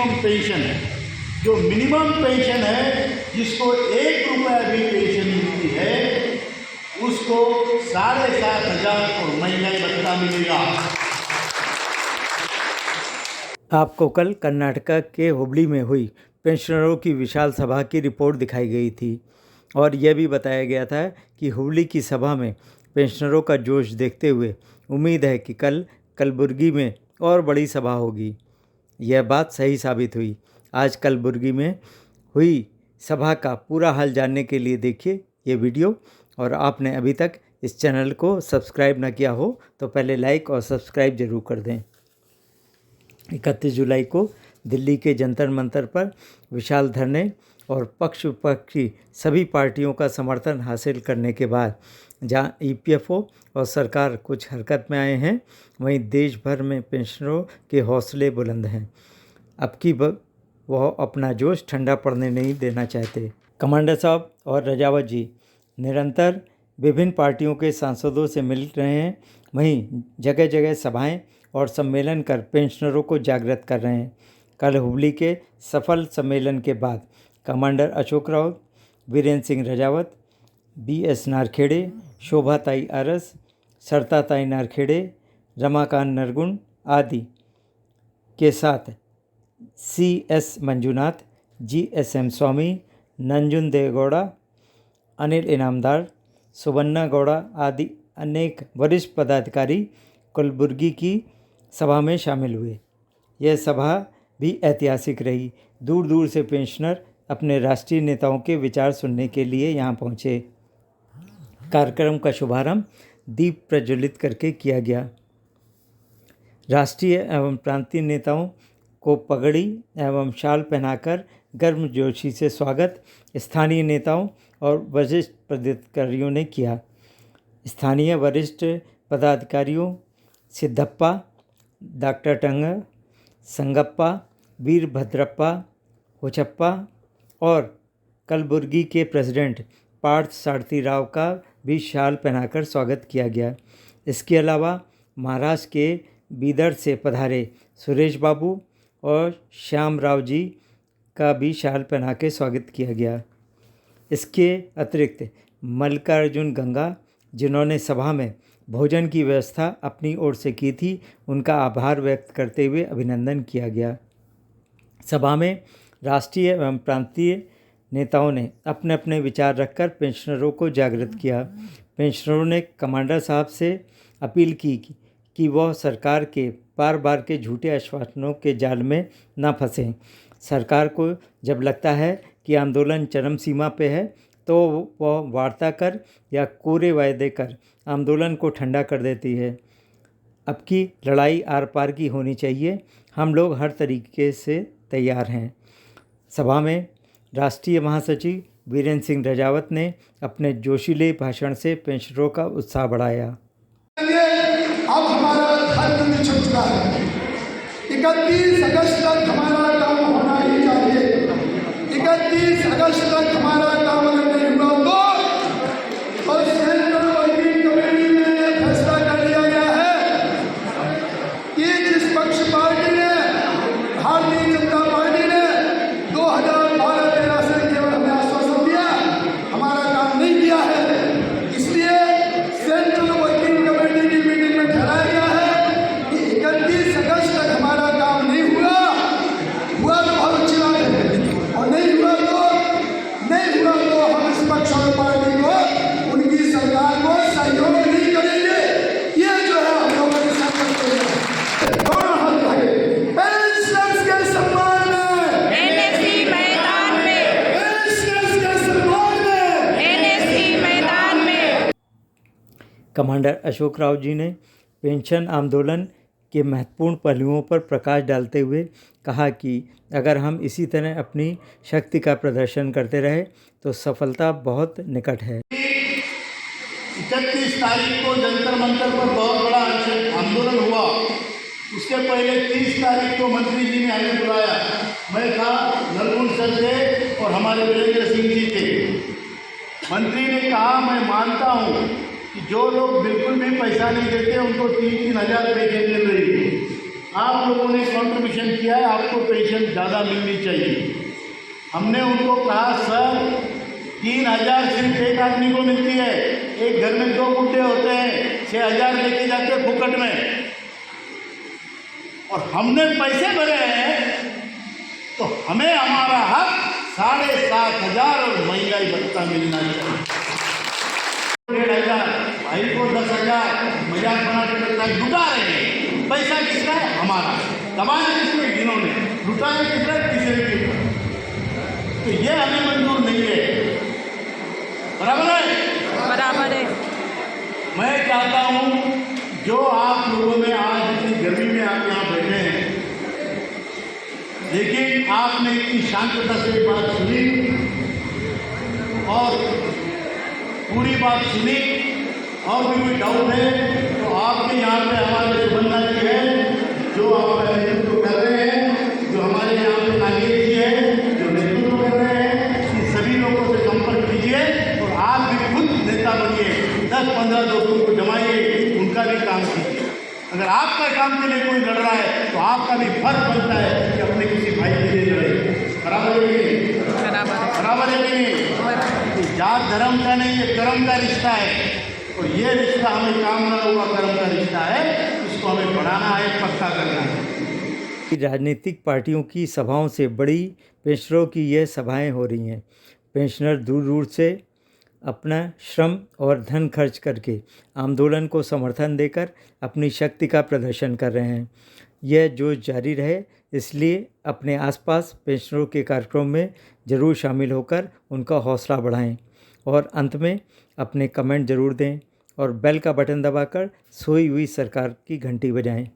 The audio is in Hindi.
मिनिमम पेंशन है। जो मिनिमम पेंशन है, जिसको 1 रुपया भी पेंशन मिलती है, उसको 7,500 और महंगाई भत्ता मिलेगा। आपको कल कर्नाटका के हुबली में हुई पेंशनरों की विशाल सभा की रिपोर्ट दिखाई गई थी और यह भी बताया गया था कि हुबली की सभा में पेंशनरों का जोश देखते हुए उम्मीद है कि कल कलबुर्गी में और बड़ी सभा होगी। यह बात सही साबित हुई। आज कलबुर्गी में हुई सभा का पूरा हाल जानने के लिए देखिए ये वीडियो, और आपने अभी तक इस चैनल को सब्सक्राइब न किया हो तो पहले लाइक और सब्सक्राइब ज़रूर कर दें। 31 जुलाई को दिल्ली के जंतर मंतर पर विशाल धरने और पक्ष विपक्ष की सभी पार्टियों का समर्थन हासिल करने के बाद जहां ईपीएफओ और सरकार कुछ हरकत में आए हैं, वहीं देश भर में पेंशनरों के हौसले बुलंद हैं। अब की वह अपना जोश ठंडा पड़ने नहीं देना चाहते। कमांडर साहब और रजावत जी निरंतर विभिन्न पार्टियों के सांसदों से मिल रहे हैं, वहीं जगह जगह सभाएं और सम्मेलन कर पेंशनरों को जागृत कर रहे हैं। कल हुबली के सफल सम्मेलन के बाद कमांडर अशोक राउत, वीरेंद्र सिंह रजावत, बीएस नारखेड़े, शोभाताई आरस, सरताताई नारखेड़े, रमाकांत नरगुण आदि के साथ सीएस मंजुनाथ, जीएसएम स्वामी, नंजुंदेव गौड़ा, अनिल इनामदार, सुबन्ना गौड़ा आदि अनेक वरिष्ठ पदाधिकारी कलबुर्गी की सभा में शामिल हुए। यह सभा भी ऐतिहासिक रही। दूर दूर से पेंशनर अपने राष्ट्रीय नेताओं के विचार सुनने के लिए यहाँ पहुँचे। कार्यक्रम का शुभारंभ दीप प्रज्वलित करके किया गया। राष्ट्रीय एवं प्रांतीय नेताओं को पगड़ी एवं शाल पहनाकर गर्मजोशी से स्वागत स्थानीय नेताओं और वरिष्ठ पदाधिकारियों ने किया। स्थानीय वरिष्ठ पदाधिकारियों सिद्धप्पा, डॉक्टर टंगर, संगप्पा, वीरभद्रप्पा, होचप्पा और कलबुर्गी के प्रेसिडेंट पार्थ सारथी राव का भी शाल पहनाकर स्वागत किया गया। इसके अलावा महाराष्ट्र के बीदर से पधारे सुरेश बाबू और श्याम राव जी का भी शाल पहना के स्वागत किया गया। इसके अतिरिक्त मल्लिकार्जुन गंगा, जिन्होंने सभा में भोजन की व्यवस्था अपनी ओर से की थी, उनका आभार व्यक्त करते हुए अभिनंदन किया गया। सभा में राष्ट्रीय एवं प्रांतीय नेताओं ने अपने अपने विचार रखकर पेंशनरों को जागृत किया। पेंशनरों ने कमांडर साहब से अपील की कि वह सरकार के बार बार के झूठे आश्वासनों के जाल में न फंसें। सरकार को जब लगता है कि आंदोलन चरम सीमा पे है तो वह वार्ता कर या कोरे वायदे कर आंदोलन को ठंडा कर देती है। अब की लड़ाई आर पार की होनी चाहिए। हम लोग हर तरीके से तैयार हैं। सभा में राष्ट्रीय महासचिव वीरेंद्र सिंह रजावत ने अपने जोशीले भाषण से पेंशनरों का उत्साह बढ़ाया। अब हमारा धर्म में छुप चुका है। 31 अगस्त तक हमारा काम होना ही चाहिए। 31 अगस्त तक हमारा काम अगर नहीं हुआ तो सेंट्रल वर्किंग कमेटी में फैसला कर लिया गया है कि जिस पक्ष पार्टी ने, भारतीय जनता पार्टी ने 2012-13 से केवल हमें आश्वासन दिया, हमारा काम नहीं किया है। इसलिए सेंट्रल वर्किंग कमेटी की मीटिंग में ठहराया गया है कि 31 अगस्त तक हमारा काम नहीं हुआ तो बहुत अच्छी बात है, और नहीं हुआ तो हम इस पक्ष और पार्टी को, उनकी सरकार को सहयोग नहीं करेंगे। ये जो है हम लोगों के साथ करते हैं। दोनों हाथ उठाइए। पेंशनर्स के सम्मान में, एनएससी मैदान में, पेंशनर्स के सम्मान में, एनएससी मैदान में। कमांडर अशोक राव जी ने पेंशन आंदोलन के महत्वपूर्ण पहलुओं पर प्रकाश डालते हुए कहा कि अगर हम इसी तरह अपनी शक्ति का प्रदर्शन करते रहे तो सफलता बहुत निकट है। 31 तारीख को जंतर मंतर पर बहुत बड़ा आंदोलन हुआ। उसके पहले 30 तारीख को मंत्री जी ने हमें बुलाया। मैं था, नरगुण सर थे और हमारे वीरेंद्र सिंह जी थे। मंत्री ने कहा, मैं मानता हूँ कि जो लोग बिल्कुल भी पैसा नहीं देते उनको 3-3 हज़ार पेंशन मिल रही है, आप लोगों ने कंट्रीब्यूशन किया है, आपको पेंशन ज़्यादा मिलनी चाहिए। हमने उनको कहा सर 3,000 सिर्फ एक आदमी को मिलती है, एक घर में 2 बुढ़े होते हैं, 6,000 लेके जाते हैं फुकट में, और हमने पैसे भरे हैं तो हमें हमारा हक 7,500 और महंगाई भत्ता मिलना चाहिए। 1,500 भाई को 10,000 मजाक बना के लगता है लुटा रहे हैं। पैसा किसका है? हमारा। दबाया किसने? जिन्होंने लुटाया किसने? तीसरे के ऊपर। तो ये हमें मंजूर नहीं है। बराबर है? बराबर है। मैं चाहता हूँ जो आप लोगों ने आज इतनी गर्मी में आप यहाँ बैठे हैं, लेकिन आपने इतनी शांतता से बात सुनी और पूरी बात सुनी, और भी कोई डाउट है तो आपके यहाँ पे हमारे सुबन्ना जी है जो आपका नेतृत्व कर रहे हैं, जो हमारे यहाँ पे नागेश जी है जो नेतृत्व कर रहे हैं, इन सभी लोगों से संपर्क कीजिए और आप भी खुद नेता बनिए। 10-15 दोस्तों को जमाइए, उनका भी काम कीजिए। अगर आपका काम के लिए कोई लड़ रहा है तो आपका भी फर्ज बनता है कि अपने किसी भाई के लिए लड़े। बराबर है कि नहीं? बराबर है कि नहीं? तो जात धर्म का नहीं, ये कर्म का रिश्ता है, और ये रिश्ता हमें काम ना हुआ कर्म का रिश्ता है, इसको हमें बढ़ाना है, पक्का करना है। राजनीतिक पार्टियों की सभाओं से बड़ी पेंशनरों की यह सभाएं हो रही हैं। पेंशनर दूर दूर से अपना श्रम और धन खर्च करके आंदोलन को समर्थन देकर अपनी शक्ति का प्रदर्शन कर रहे हैं। यह जोश जारी रहे, इसलिए अपने आसपास पेंशनरों के कार्यक्रम में ज़रूर शामिल होकर उनका हौसला बढ़ाएं, और अंत में अपने कमेंट ज़रूर दें और बेल का बटन दबाकर सोई हुई सरकार की घंटी बजाएं।